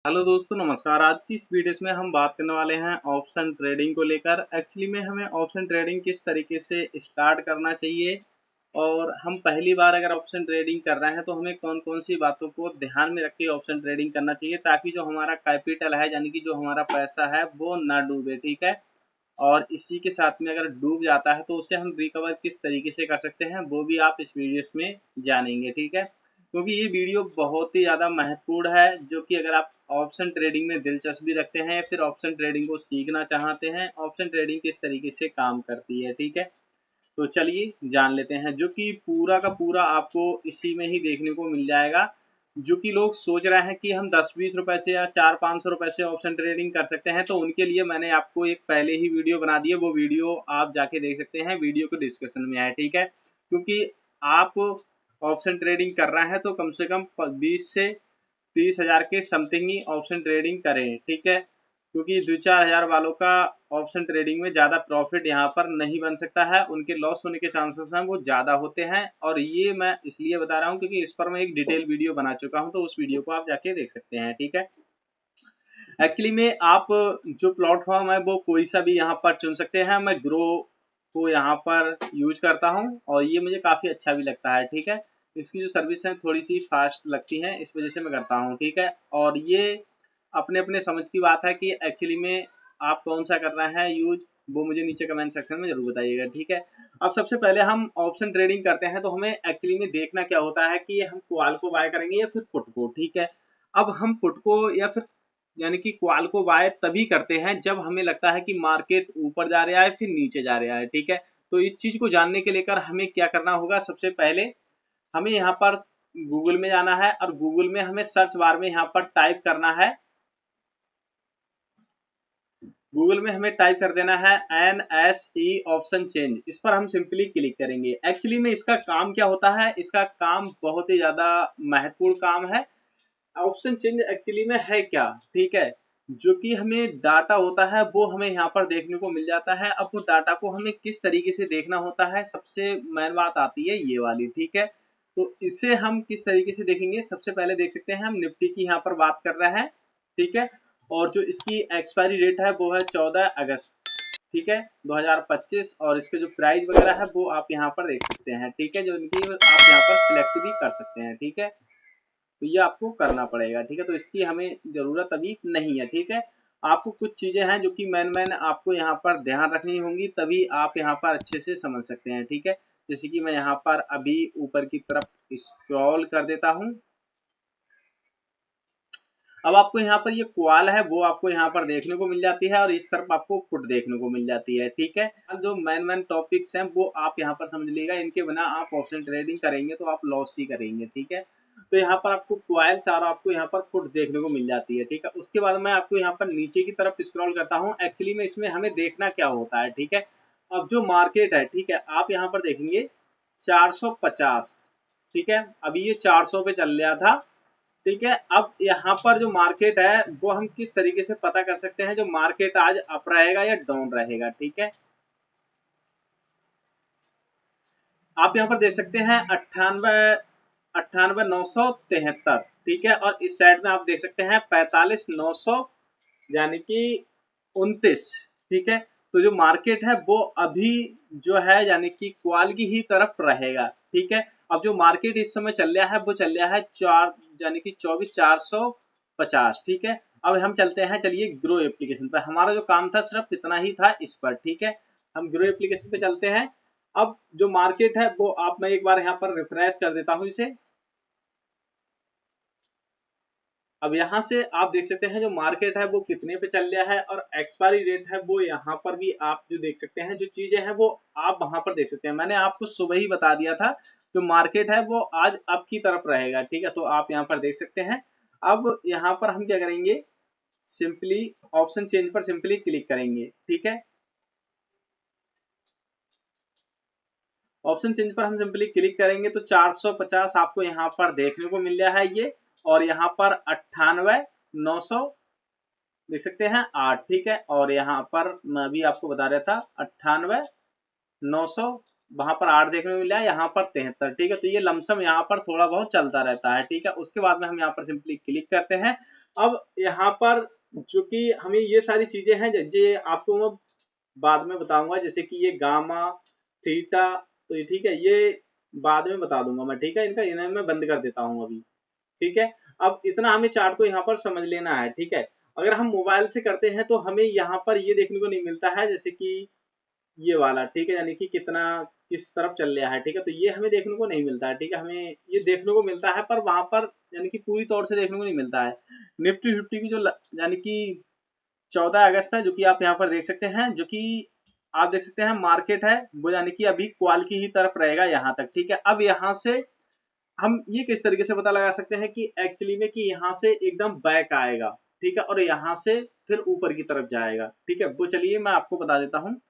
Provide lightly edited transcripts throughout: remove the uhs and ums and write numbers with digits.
Hello दोस्तों, नमस्कार। आज की इस वीडियो में हम बात करने वाले हैं ऑप्शन ट्रेडिंग को लेकर। एक्चुअली में हमें ऑप्शन ट्रेडिंग किस तरीके से स्टार्ट करना चाहिए और हम पहली बार अगर ऑप्शन ट्रेडिंग कर रहे हैं तो हमें कौन कौन सी बातों को ध्यान में रख के ऑप्शन ट्रेडिंग करना चाहिए ताकि जो हमारा कैपिटल है यानी कि जो हमारा पैसा है वो ना डूबे। ठीक है। और इसी के साथ में अगर डूब जाता है तो उसे हम रिकवर किस तरीके से कर सकते हैं वो भी आप इस वीडियो में जानेंगे। ठीक है। क्योंकि ये वीडियो बहुत ही ज़्यादा महत्वपूर्ण है, जो कि अगर आप ऑप्शन ट्रेडिंग में दिलचस्पी रखते हैं या फिर ऑप्शन ट्रेडिंग को सीखना चाहते हैं, ऑप्शन ट्रेडिंग किस तरीके से काम करती है। ठीक है। तो चलिए जान लेते हैं, जो कि पूरा का पूरा आपको इसी में ही देखने को मिल जाएगा। जो कि लोग सोच रहे हैं कि हम 10-20 रुपए से या 400-500 रुपए से ऑप्शन ट्रेडिंग कर सकते हैं, तो उनके लिए मैंने आपको एक पहले ही वीडियो बना दी है। वो वीडियो आप जाके देख सकते हैं, वीडियो के डिस्क्रिप्शन में है। ठीक है। क्योंकि आप ऑप्शन ट्रेडिंग कर रहे हैं तो कम से कम 20 से 30 हज़ार के समथिंग ही ऑप्शन ट्रेडिंग करें। ठीक है। क्योंकि 2-4 हज़ार वालों का ऑप्शन ट्रेडिंग में ज़्यादा प्रॉफिट यहाँ पर नहीं बन सकता है, उनके लॉस होने के चांसेस हैं वो ज़्यादा होते हैं। और ये मैं इसलिए बता रहा हूँ क्योंकि इस पर मैं एक डिटेल वीडियो बना चुका हूँ, तो उस वीडियो को आप जाके देख सकते हैं। ठीक है। एक्चुअली में आप जो प्लेटफॉर्म है वो कोई सा भी यहाँ पर चुन सकते हैं। मैं ग्रो को यहाँ पर यूज करता हूँ और ये मुझे काफ़ी अच्छा भी लगता है। ठीक है। इसकी जो सर्विस है थोड़ी सी फास्ट लगती है, इस वजह से मैं करता हूँ। ठीक है। और ये अपने अपने समझ की बात है कि एक्चुअली में आप कौन सा कर रहे हैं यूज, वो मुझे नीचे कमेंट सेक्शन में जरूर बताइएगा। ठीक है। अब सबसे पहले हम ऑप्शन ट्रेडिंग करते हैं तो हमें एक्चुअली में देखना क्या होता है कि हम कॉल को बाय करेंगे या फिर पुट को। ठीक है। अब हम पुट को या फिर यानी कि कॉल को बाय तभी करते हैं जब हमें लगता है कि मार्केट ऊपर जा रहा है फिर नीचे जा रहा है। ठीक है। तो इस चीज को जानने के लेकर हमें क्या करना होगा, सबसे पहले हमें यहाँ पर गूगल में जाना है और गूगल में हमें सर्च बार में यहाँ पर टाइप करना है, गूगल में हमें टाइप कर देना है NSE ऑप्शन चेंज। इस पर हम सिंपली क्लिक करेंगे। एक्चुअली में इसका काम क्या होता है, इसका काम बहुत ही ज्यादा महत्वपूर्ण काम है। ऑप्शन चेंज एक्चुअली में है क्या, ठीक है, जो कि हमें डाटा होता है वो हमें यहाँ पर देखने को मिल जाता है। अब वो डाटा को हमें किस तरीके से देखना होता है, सबसे मेन बात आती है ये वाली। ठीक है। तो इसे हम किस तरीके से देखेंगे, सबसे पहले देख सकते हैं हम निफ्टी की यहाँ पर बात कर रहे हैं। ठीक है। और जो इसकी एक्सपायरी डेट है वो है 14 अगस्त। ठीक है, 2025। और इसके जो प्राइस वगैरह है वो आप यहाँ पर देख सकते हैं। ठीक है। जो इनकी आप यहाँ पर सिलेक्ट भी कर सकते हैं। ठीक है। तो ये आपको करना पड़ेगा। ठीक है। तो इसकी हमें ज़रूरत अभी नहीं है। ठीक है। आपको कुछ चीज़ें हैं जो कि मैन आपको यहाँ पर ध्यान रखनी होंगी, तभी आप यहाँ पर अच्छे से समझ सकते हैं। ठीक है। जैसे कि मैं यहाँ पर अभी ऊपर की तरफ स्क्रॉल कर देता हूँ। अब आपको यहाँ पर ये क्वाल है वो आपको यहाँ पर देखने को मिल जाती है और इस तरफ आपको पुट देखने को मिल जाती है। ठीक है। अब जो मेन टॉपिक्स हैं वो आप यहाँ पर समझ लीजिएगा, इनके बिना आप ऑप्शन ट्रेडिंग करेंगे तो आप लॉस ही करेंगे। ठीक है। तो यहाँ पर आपको क्वाइल्स और आपको यहाँ पर फुट देखने को मिल जाती है। ठीक है। उसके बाद मैं आपको यहाँ पर नीचे की तरफ स्क्रॉल करता हूँ। एक्चुअली में इसमें हमें देखना क्या होता है। ठीक है। अब जो मार्केट है, ठीक है, आप यहाँ पर देखेंगे 450। ठीक है। अभी ये 400 पे चल रहा था। ठीक है। अब यहाँ पर जो मार्केट है वो हम किस तरीके से पता कर सकते हैं, जो मार्केट आज अप रहेगा या डाउन रहेगा। ठीक है। आप यहाँ पर देख सकते हैं 98,973। ठीक है। और इस साइड में आप देख सकते हैं 45,900 यानी कि 29। ठीक है। तो जो मार्केट है वो अभी जो है यानी कि क्वाल की ही तरफ रहेगा। ठीक है। अब जो मार्केट इस समय चल रहा है वो चल रहा है चार यानी कि 24,450। ठीक है। अब हम चलते हैं, चलिए ग्रो एप्लीकेशन पर। हमारा जो काम था सिर्फ इतना ही था इस पर। ठीक है। हम ग्रो एप्लीकेशन पे चलते हैं। अब जो मार्केट है वो आप, मैं एक बार यहाँ पर रिफ्रेश कर देता हूँ इसे। अब यहाँ से आप देख सकते हैं जो मार्केट है वो कितने पे चल रहा है और एक्सपायरी डेट है वो यहाँ पर भी आप जो देख सकते हैं, जो चीजें हैं वो आप वहां पर देख सकते हैं। मैंने आपको सुबह ही बता दिया था जो मार्केट है वो आज अप की तरफ रहेगा। ठीक है। तो आप यहाँ पर देख सकते हैं। अब यहाँ पर हम क्या करेंगे, सिंपली ऑप्शन चेंज पर सिंपली क्लिक करेंगे। ठीक है। ऑप्शन चेंज पर हम सिंपली क्लिक करेंगे तो 450 आपको यहाँ पर देखने को मिल रहा है ये। और यहाँ पर 98,900 देख सकते हैं 8। ठीक है। और यहाँ पर मैं अभी आपको बता रहा था 98,900, वहां पर 8 देखने को मिला है, यहाँ पर 73। ठीक है। तो ये लमसम यहाँ पर थोड़ा बहुत चलता रहता है। ठीक है। उसके बाद में हम यहाँ पर सिंपली क्लिक करते हैं। अब यहाँ पर जो कि हमें ये सारी चीजें हैं, ये आपको मैं बाद में बताऊंगा, जैसे कि ये गामा थीटा, तो ये ठीक है, ये बाद में बता दूंगा मैं, ठीक है। इनका इन्हें मैं बंद कर देता हूँ अभी, ठीक है। अब इतना हमें चार्ट को यहाँ पर समझ लेना है, ठीक है। अगर हम मोबाइल से करते हैं तो हमें यहाँ पर ये देखने को नहीं मिलता है, जैसे कि ये वाला, ठीक है, यानी कि कितना किस तरफ चल रहा है, ठीक है। तो ये हमें देखने को नहीं मिलता है, ठीक है। हमें ये देखने को मिलता है पर वहां पर यानी कि पूरी तौर से देखने को नहीं मिलता है। निफ्टी फिफ्टी की जो यानी कि 14 अगस्त है, जो कि आप यहाँ पर देख सकते हैं, जो कि आप देख सकते हैं मार्केट है वो, यानी कि अभी क्वाल की ही तरफ रहेगा यहाँ तक, ठीक है। अब यहाँ से हम ये किस तरीके से पता लगा सकते हैं कि एक्चुअली में कि यहाँ से एकदम बैक आएगा, ठीक है, और यहाँ से फिर ऊपर की तरफ जाएगा, ठीक है। वो चलिए मैं आपको बता देता हूँ।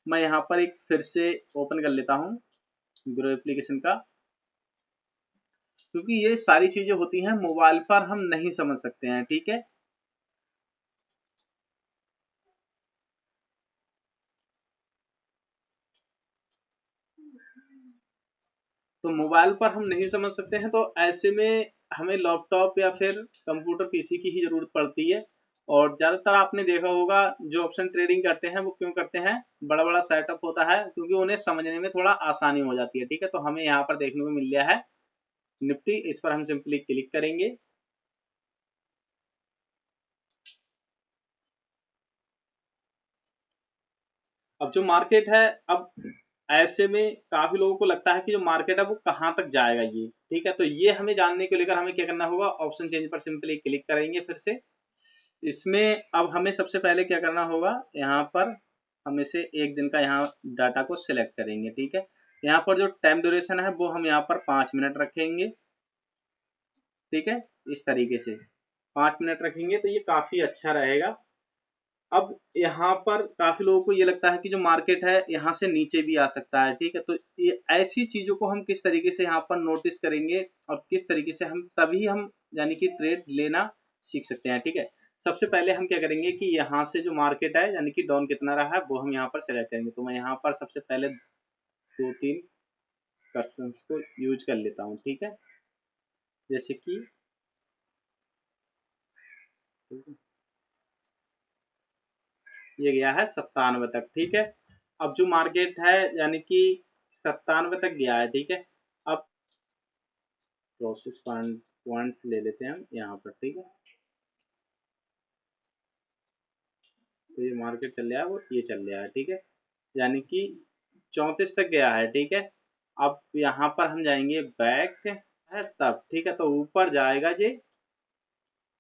मैं यहाँ पर एक फिर से ओपन कर लेता हूँ ग्रो एप्लीकेशन का, क्योंकि ये सारी चीजें होती हैं मोबाइल पर हम नहीं समझ सकते हैं, ठीक है। तो मोबाइल पर हम नहीं समझ सकते हैं, तो ऐसे में हमें लैपटॉप या फिर कंप्यूटर पीसी की ही जरूरत पड़ती है। और ज्यादातर आपने देखा होगा जो ऑप्शन ट्रेडिंग करते हैं वो क्यों करते हैं, बड़ा बड़ा सेटअप होता है, क्योंकि उन्हें समझने में थोड़ा आसानी हो जाती है, ठीक है। तो हमें यहाँ पर देखने को मिल गया है निफ्टी, इस पर हम सिंपली क्लिक करेंगे। अब जो मार्केट है, अब ऐसे में काफी लोगों को लगता है कि जो मार्केट है वो कहाँ तक जाएगा ये, ठीक है। तो ये हमें जानने को लेकर हमें क्या करना होगा, ऑप्शन चेंज पर सिंपली क्लिक करेंगे फिर से। इसमें अब हमें सबसे पहले क्या करना होगा, यहाँ पर हम इसे एक दिन का यहाँ डाटा को सिलेक्ट करेंगे, ठीक है। यहाँ पर जो टाइम ड्यूरेशन है वो हम यहाँ पर 5 मिनट रखेंगे, ठीक है। इस तरीके से 5 मिनट रखेंगे तो ये काफी अच्छा रहेगा। अब यहाँ पर काफी लोगों को ये लगता है कि जो मार्केट है यहाँ से नीचे भी आ सकता है, ठीक है। तो ये ऐसी चीजों को हम किस तरीके से यहाँ पर नोटिस करेंगे और किस तरीके से हम तभी हम यानी कि ट्रेड लेना सीख सकते हैं, ठीक है। सबसे पहले हम क्या करेंगे कि यहाँ से जो मार्केट है यानी कि डाउन कितना रहा है वो हम यहाँ पर सेलेक्ट करेंगे। तो मैं यहाँ पर सबसे पहले 2-3 पर्सन्स को यूज कर लेता हूँ, ठीक है। जैसे कि ये गया है 97 तक, ठीक है। अब जो मार्केट है यानी कि 97 तक गया है, ठीक है। अब प्रोसेस पॉइंट्स ले लेते हैं हम यहाँ पर, ठीक है। तो ये मार्केट चल रहा है वो ये चल रहा है, ठीक है, यानी कि 34 तक गया है, ठीक है। अब यहाँ पर हम जाएंगे बैक है तब, ठीक है। तो ऊपर जाएगा ये,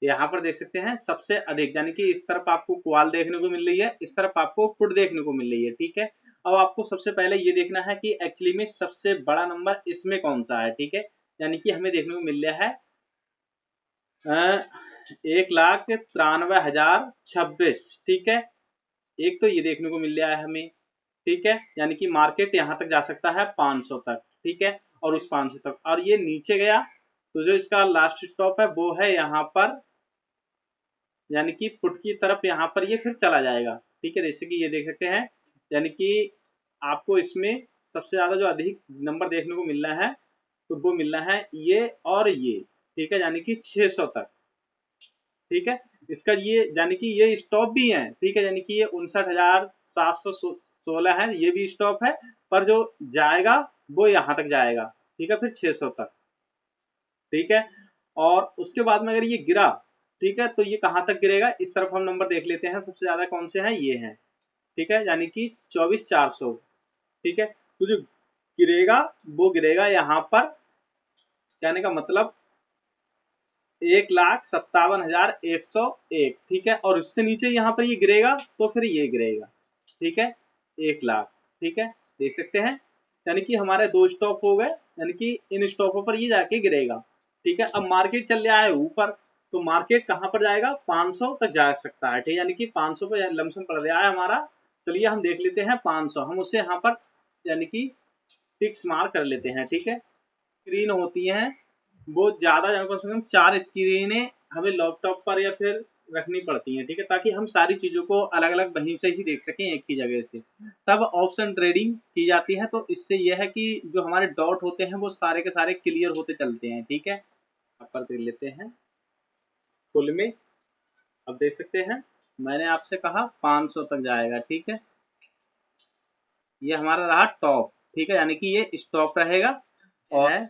यहाँ पर देख सकते हैं सबसे अधिक, यानी कि इस तरफ आपको क्वाल देखने को मिल रही है, इस तरफ आपको पुट देखने को मिल रही है, ठीक है। अब आपको सबसे पहले ये देखना है कि एक्चुअली में सबसे बड़ा नंबर इसमें कौन सा है, ठीक है। यानी कि हमें देखने को मिल रहा है 1,93,026, ठीक है। एक तो ये देखने को मिल रहा है हमें, ठीक है, यानी कि मार्केट यहाँ तक जा सकता है 500 तक, ठीक है, और उस 500 तक, और ये नीचे गया तो जो इसका लास्ट स्टॉप है वो है यहाँ पर, यानी कि पुट की तरफ यहाँ पर ये फिर चला जाएगा, ठीक है। जैसे कि ये देख सकते हैं, यानी कि आपको इसमें सबसे ज्यादा जो अधिक नंबर देखने को मिल रहा है तो वो मिल रहा है ये और ये, ठीक है, यानी कि 600 तक, ठीक है। इसका ये यानी कि ये स्टॉप भी है, ठीक है, यानी कि ये 59,716 है, ये भी स्टॉप है, पर जो जाएगा वो यहाँ तक जाएगा, ठीक है, फिर 600 तक, ठीक है। और उसके बाद में अगर ये गिरा, ठीक है, तो ये कहाँ तक गिरेगा, इस तरफ हम नंबर देख लेते हैं, सबसे ज्यादा कौन से हैं, ये हैं, ठीक है, यानी कि 24,400, ठीक है। तो जो गिरेगा वो गिरेगा यहाँ पर, कहने का मतलब 1,57,101, ठीक है। और उससे नीचे यहाँ पर ये गिरेगा तो फिर ये गिरेगा, ठीक है, 1,00,000, ठीक है, देख सकते हैं। यानी कि हमारे दो स्टॉप हो गए, यानी कि इन स्टॉपों पर ये जाके गिरेगा, ठीक है। अब मार्केट चल रहा है ऊपर, तो मार्केट कहाँ पर जाएगा, 500 तक जा सकता है, ठीक है, यानी कि 500 पर लमसम पड़ रहा है हमारा। चलिए हम देख लेते हैं 500, हम उसे यहाँ पर यानी कि टिक्स मार्क कर लेते हैं, ठीक है। स्क्रीन होती हैं वो ज्यादा कम से कम 4 स्क्रीनें हमें लैपटॉप पर या फिर रखनी पड़ती हैं, ठीक है, ताकि हम सारी चीजों को अलग अलग वहीं से ही देख सकें एक ही जगह से। तब ऑप्शन ट्रेडिंग की जाती है, तो इससे यह है कि जो हमारे डॉट होते हैं वो सारे के सारे क्लियर होते चलते हैं, ठीक है। यहाँ पर देख लेते हैं फुल में। अब देख सकते हैं मैंने आपसे कहा 500 तक जाएगा, ठीक है। ये हमारा रहा टॉप, ठीक है, यानी कि ये स्टॉप रहेगा। और है,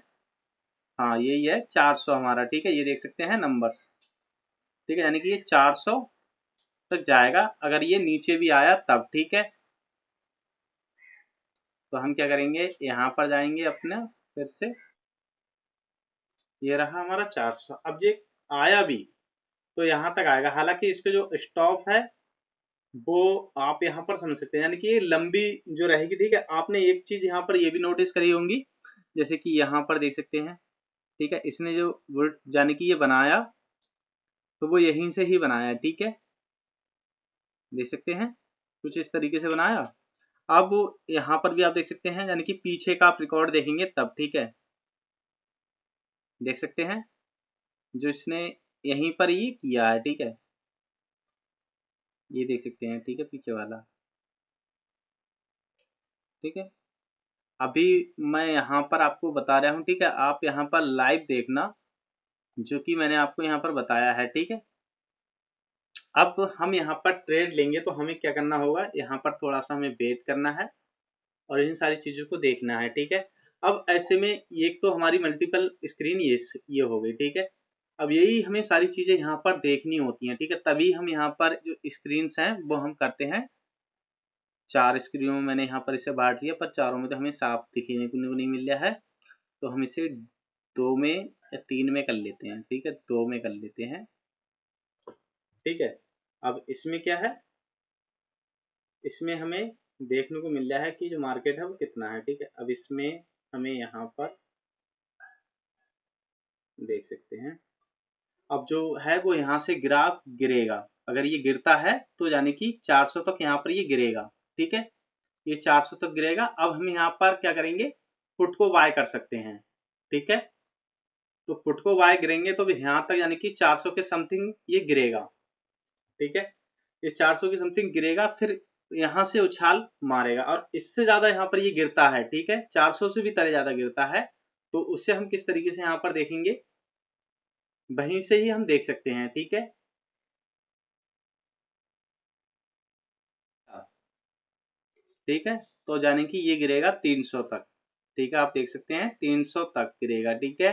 हाँ यही है 400 हमारा, ठीक है, ये देख सकते हैं नंबर्स, ठीक है, यानी कि ये 400 तक जाएगा अगर ये नीचे भी आया तब, ठीक है। तो हम क्या करेंगे, यहाँ पर जाएंगे अपना फिर से, ये रहा हमारा 400। अब ये आया भी तो यहाँ तक आएगा, हालांकि इसके जो स्टॉप है वो आप यहाँ पर समझ सकते हैं, यानी कि ये लंबी जो रहेगी, ठीक है। आपने एक चीज यहाँ पर ये भी नोटिस करी होंगी, जैसे कि यहाँ पर देख सकते हैं, ठीक है, इसने जो वुड यानी कि ये बनाया तो वो यहीं से ही बनाया, ठीक है, देख सकते हैं कुछ इस तरीके से बनाया। अब यहाँ पर भी आप देख सकते हैं, यानी कि पीछे का आप रिकॉर्ड देखेंगे तब, ठीक है, देख सकते हैं जो इसने यहीं पर ये किया है, ठीक है, ये देख सकते हैं, ठीक है, पीछे वाला, ठीक है। अभी मैं यहाँ पर आपको बता रहा हूँ, ठीक है, आप यहाँ पर लाइव देखना जो कि मैंने आपको यहाँ पर बताया है, ठीक है। अब हम यहाँ पर ट्रेड लेंगे तो हमें क्या करना होगा, यहाँ पर थोड़ा सा हमें वेट करना है और इन सारी चीज़ों को देखना है, ठीक है। अब ऐसे में एक तो हमारी मल्टीपल स्क्रीन ये हो गई, ठीक है। अब यही हमें सारी चीज़ें यहाँ पर देखनी होती हैं, ठीक है, तभी हम यहाँ पर जो स्क्रीन्स हैं वो हम करते हैं। 4 स्क्रीनों में मैंने यहाँ पर इसे बांट लिया, पर चारों में तो हमें साफ दिखने को नहीं मिल रहा है, तो हम इसे 2 में या 3 में कर लेते हैं, ठीक है, 2 में कर लेते हैं, ठीक है। अब इसमें क्या है, इसमें हमें देखने को मिल रहा है कि जो मार्केट है वो कितना है, ठीक है। अब इसमें हमें यहाँ पर देख सकते हैं, अब जो है वो यहाँ से ग्राफ गिरेगा, अगर ये गिरता है तो यानी कि 400 तक यहाँ पर ये गिरेगा, ठीक है, ये 400 तक गिरेगा। अब हम यहाँ पर क्या करेंगे, पुट को बाय कर सकते हैं, ठीक है। तो पुट को बाय गिरेंगे तो यहाँ तक यानी कि 400 के समथिंग ये गिरेगा, ठीक है, ये 400 की समथिंग गिरेगा, फिर यहाँ से उछाल मारेगा और इससे ज्यादा यहाँ पर ये गिरता है, ठीक है, 400 से भी तरह ज्यादा गिरता है, तो उससे हम किस तरीके से यहाँ पर देखेंगे, वहीं से ही हम देख सकते हैं, ठीक है। ठीक है, तो जाने कि ये गिरेगा 300 तक, ठीक है, आप देख सकते हैं 300 तक गिरेगा, ठीक है,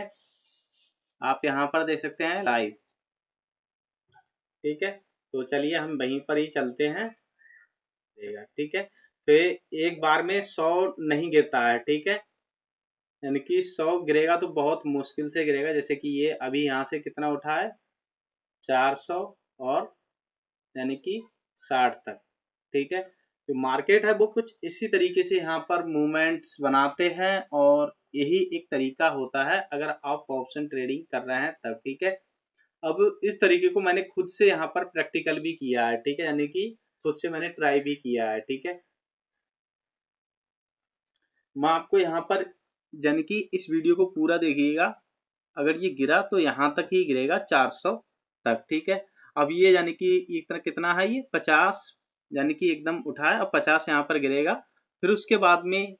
आप यहाँ पर देख सकते हैं लाइव, ठीक है। तो चलिए हम वहीं पर ही चलते हैं, ठीक है। फिर एक बार में 100 नहीं गिरता है, ठीक है, यानी कि 100 गिरेगा तो बहुत मुश्किल से गिरेगा, जैसे कि ये अभी यहाँ से कितना उठा है 400 और यानी कि 60 तक, ठीक है। जो मार्केट है वो कुछ इसी तरीके से यहाँ पर मूवमेंट्स बनाते हैं और यही एक तरीका होता है अगर आप ऑप्शन ट्रेडिंग कर रहे हैं तब, ठीक है। अब इस तरीके को मैंने खुद से यहाँ पर प्रैक्टिकल भी किया है, ठीक है, यानी कि खुद से मैंने ट्राई भी किया है, ठीक है। मैं आपको यहाँ पर यानी कि इस वीडियो को पूरा देखिएगा, अगर ये गिरा तो यहाँ तक ही गिरेगा 400 तक, ठीक है। अब ये यानी कि इतना कितना है, ये 50, यानी कि एकदम उठाए और 50 यहाँ पर गिरेगा, फिर उसके बाद में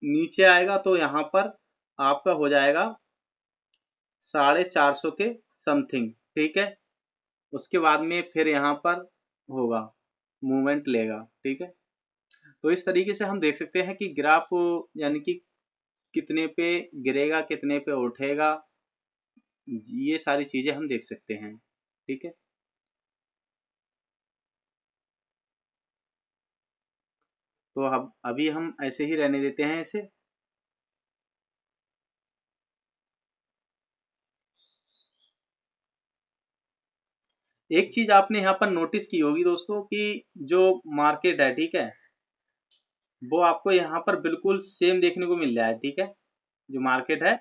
नीचे आएगा तो यहाँ पर आपका हो जाएगा 450 के समथिंग, ठीक है। उसके बाद में फिर यहाँ पर होगा मूवमेंट लेगा, ठीक है। तो इस तरीके से हम देख सकते हैं कि ग्राफ यानी कि कितने पे गिरेगा कितने पे उठेगा, ये सारी चीजें हम देख सकते हैं, ठीक है। तो अब अभी हम ऐसे ही रहने देते हैं इसे। एक चीज आपने यहाँ पर नोटिस की होगी दोस्तों कि जो मार्केट है, ठीक है, वो आपको यहाँ पर बिल्कुल सेम देखने को मिल रहा है, ठीक है। जो मार्केट है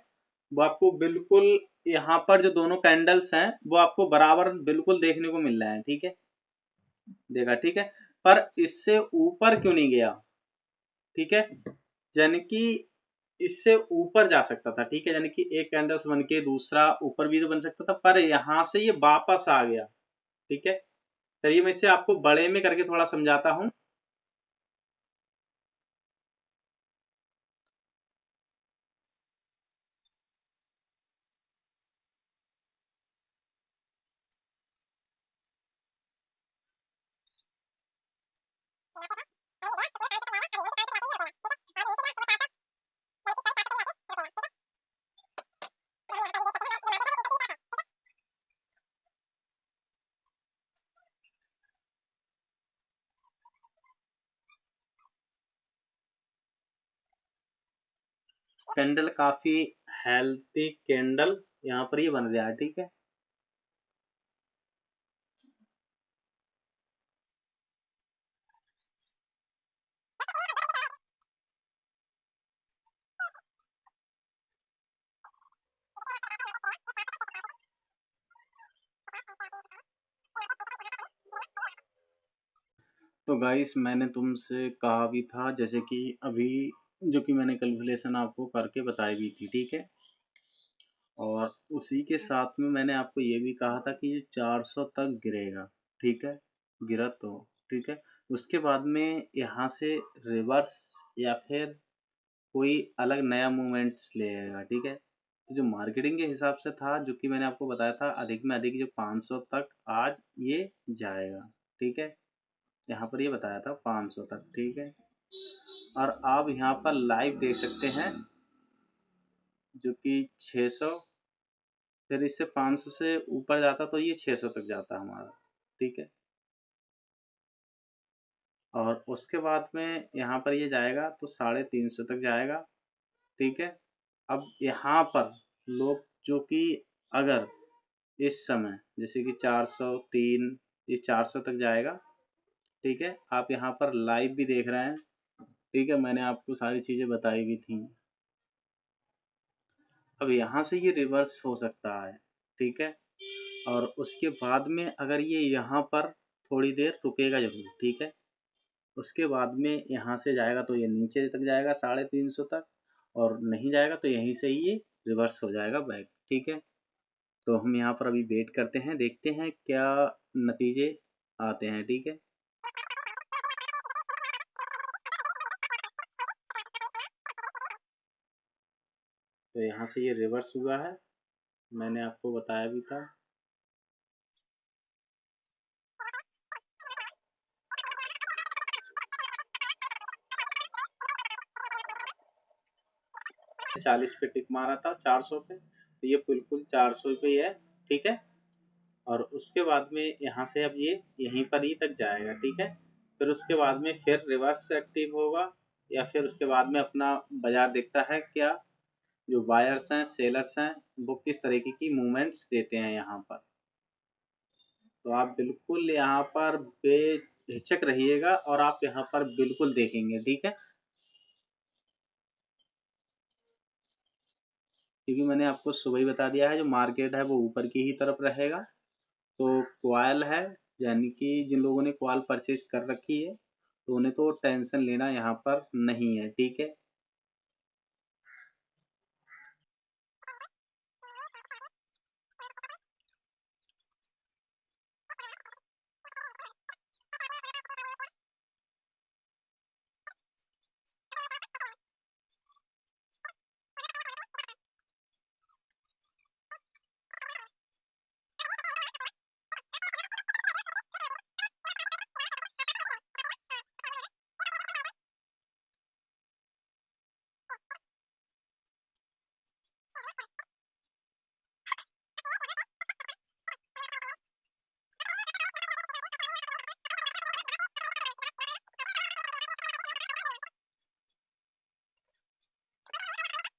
वो आपको बिल्कुल यहाँ पर जो दोनों कैंडल्स हैं वो आपको बराबर बिल्कुल देखने को मिल रहा है, ठीक है, देखा, ठीक है। पर इससे ऊपर क्यों नहीं गया, ठीक है, यानी कि इससे ऊपर जा सकता था, ठीक है, यानी कि एक कैंडल्स बन के दूसरा ऊपर भी तो बन सकता था, पर यहाँ से ये वापस आ गया, ठीक है। चलिए मैं इसे आपको बड़े में करके थोड़ा समझाता हूँ। कैंडल काफी हेल्थी कैंडल यहाँ पर ये बन रहा है, ठीक है। तो गाइस मैंने तुमसे कहा भी था, जैसे कि अभी जो कि मैंने कैलकुलेशन आपको करके बताई भी थी, ठीक है। और उसी के साथ में मैंने आपको ये भी कहा था कि ये 400 तक गिरेगा, ठीक है। गिरा तो ठीक है। उसके बाद में यहाँ से रिवर्स या फिर कोई अलग नया मूवमेंट्स लेगा, ठीक है। तो जो मार्केटिंग के हिसाब से था, जो कि मैंने आपको बताया था अधिक में अधिक जो 500 तक आज ये जाएगा, ठीक है। यहाँ पर ये बताया था 500 तक, ठीक है। और आप यहाँ पर लाइव देख सकते हैं जो कि 600, फिर इससे 500 से ऊपर जाता तो ये 600 तक जाता हमारा, ठीक है। और उसके बाद में यहाँ पर ये जाएगा तो 350 तक जाएगा, ठीक है। अब यहाँ पर लोग जो कि अगर इस समय जैसे कि 403 ये 400 तक जाएगा, ठीक है। आप यहाँ पर लाइव भी देख रहे हैं, ठीक है। मैंने आपको सारी चीज़ें बताई भी थी। अब यहाँ से ये रिवर्स हो सकता है, ठीक है। और उसके बाद में अगर ये यहाँ पर थोड़ी देर रुकेगा जरूर, ठीक है। उसके बाद में यहाँ से जाएगा तो ये नीचे तक जाएगा 350 तक, और नहीं जाएगा तो यहीं से ही ये रिवर्स हो जाएगा बैक, ठीक है। तो हम यहाँ पर अभी वेट करते हैं, देखते हैं क्या नतीजे आते हैं, ठीक है। तो यहाँ से ये रिवर्स हुआ है, मैंने आपको बताया भी था। चालीस पे टिक मारा था 400 पे, तो ये बिल्कुल 400 पे ही है, ठीक है। और उसके बाद में यहाँ से अब ये यहीं पर ही तक जाएगा, ठीक है। फिर उसके बाद में फिर रिवर्स एक्टिव होगा, या फिर उसके बाद में अपना बाजार देखता है क्या जो बायर्स हैं सेलर्स हैं वो किस तरीके की मूवमेंट्स देते हैं यहाँ पर। तो आप बिल्कुल यहाँ पर बेहिचक रहिएगा और आप यहाँ पर बिल्कुल देखेंगे, ठीक है। क्योंकि मैंने आपको सुबह ही बता दिया है जो मार्केट है वो ऊपर की ही तरफ रहेगा। तो कॉयल है, यानी कि जिन लोगों ने कॉयल परचेज कर रखी है तो उन्हें तो टेंशन लेना यहाँ पर नहीं है, ठीक है।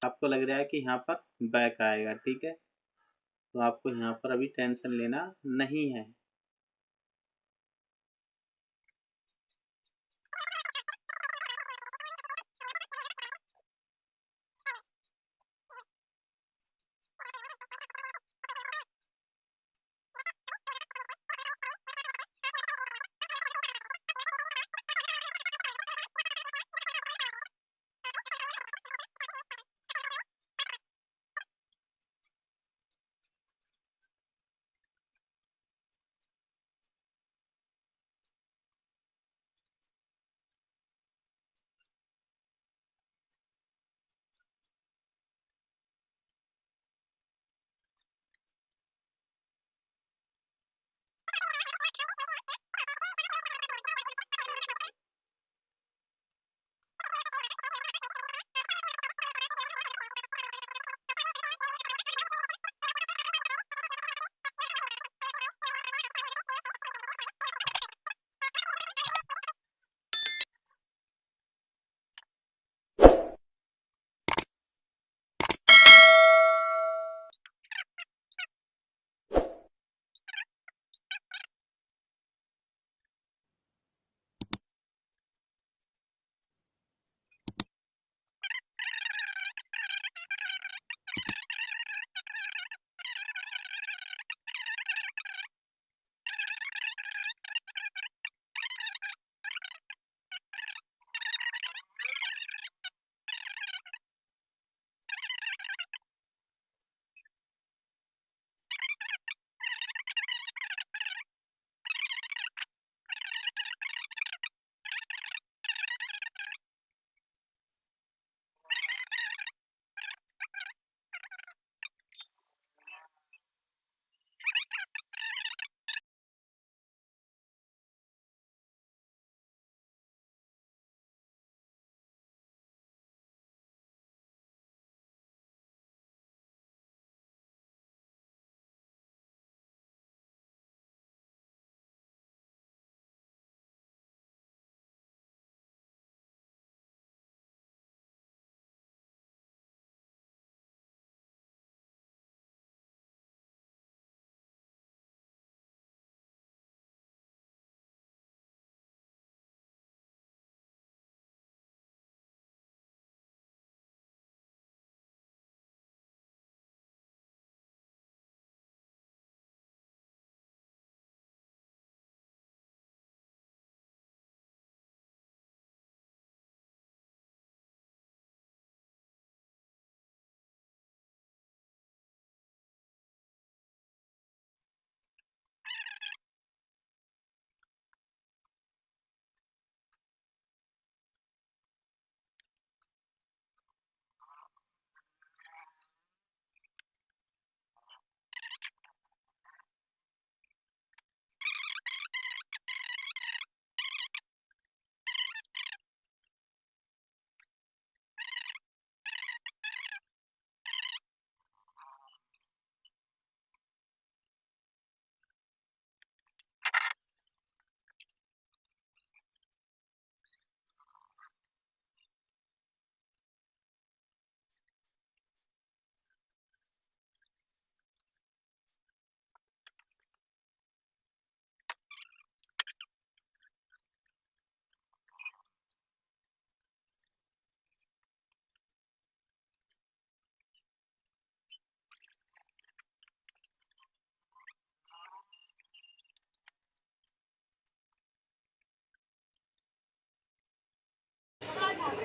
आपको लग रहा है कि यहाँ पर बैक आएगा, ठीक है। तो आपको यहाँ पर अभी टेंशन लेना नहीं है।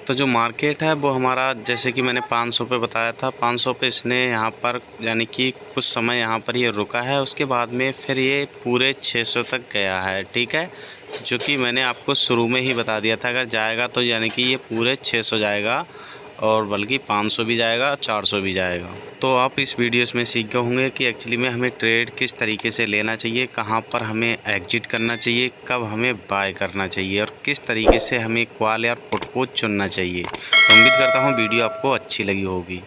तो जो मार्केट है वो हमारा जैसे कि मैंने 500 पे बताया था, 500 पे इसने यहाँ पर यानी कि कुछ समय यहाँ पर ये रुका है, उसके बाद में फिर ये पूरे 600 तक गया है। ठीक है, जो कि मैंने आपको शुरू में ही बता दिया था, अगर जाएगा तो यानी कि ये पूरे 600 जाएगा और बल्कि 500 भी जाएगा, 400 भी जाएगा। तो आप इस वीडियोस में सीख गए होंगे कि एक्चुअली में हमें ट्रेड किस तरीके से लेना चाहिए, कहाँ पर हमें एग्जिट करना चाहिए, कब हमें बाय करना चाहिए और किस तरीके से हमें कॉल या पुट को चुनना चाहिए। तो उम्मीद करता हूँ वीडियो आपको अच्छी लगी होगी।